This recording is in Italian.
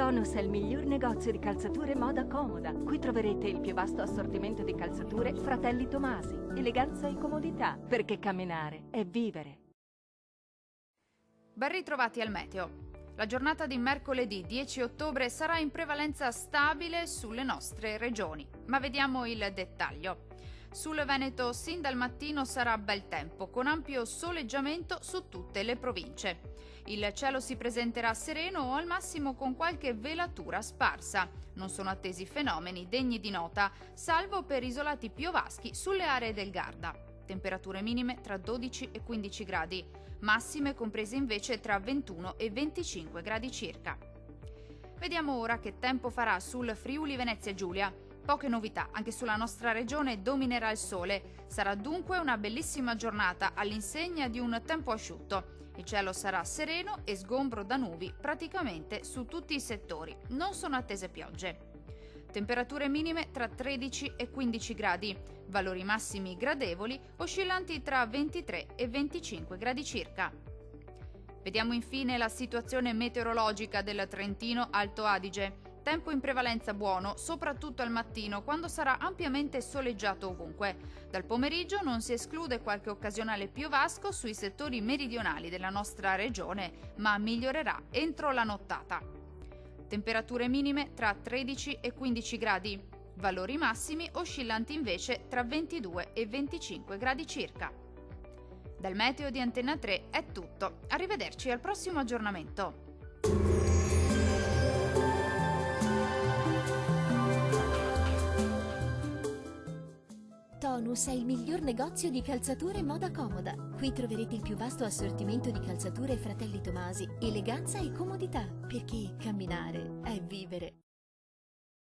Tonus è il miglior negozio di calzature moda comoda. Qui troverete il più vasto assortimento di calzature Fratelli Tomasi. Eleganza e comodità, perché camminare è vivere. Ben ritrovati al meteo. La giornata di mercoledì 10 ottobre sarà in prevalenza stabile sulle nostre regioni, ma vediamo il dettaglio. Sul Veneto sin dal mattino sarà bel tempo, con ampio soleggiamento su tutte le province. Il cielo si presenterà sereno o al massimo con qualche velatura sparsa. Non sono attesi fenomeni degni di nota, salvo per isolati piovaschi sulle aree del Garda. Temperature minime tra 12 e 15 gradi, massime comprese invece tra 21 e 25 gradi circa. Vediamo ora che tempo farà sul Friuli Venezia Giulia. Poche novità, anche sulla nostra regione dominerà il sole. Sarà dunque una bellissima giornata all'insegna di un tempo asciutto. Il cielo sarà sereno e sgombro da nubi praticamente su tutti i settori. Non sono attese piogge. Temperature minime tra 13 e 15 gradi, valori massimi gradevoli oscillanti tra 23 e 25 gradi circa. Vediamo infine la situazione meteorologica del Trentino Alto Adige. Tempo in prevalenza buono, soprattutto al mattino, quando sarà ampiamente soleggiato ovunque. Dal pomeriggio non si esclude qualche occasionale piovasco sui settori meridionali della nostra regione, ma migliorerà entro la nottata. Temperature minime tra 13 e 15 gradi, valori massimi oscillanti invece tra 22 e 25 gradi circa. Dal meteo di Antenna 3 è tutto, arrivederci al prossimo aggiornamento. Tonus è il miglior negozio di calzature moda comoda. Qui troverete il più vasto assortimento di calzature Fratelli Tomasi, eleganza e comodità, perché camminare è vivere.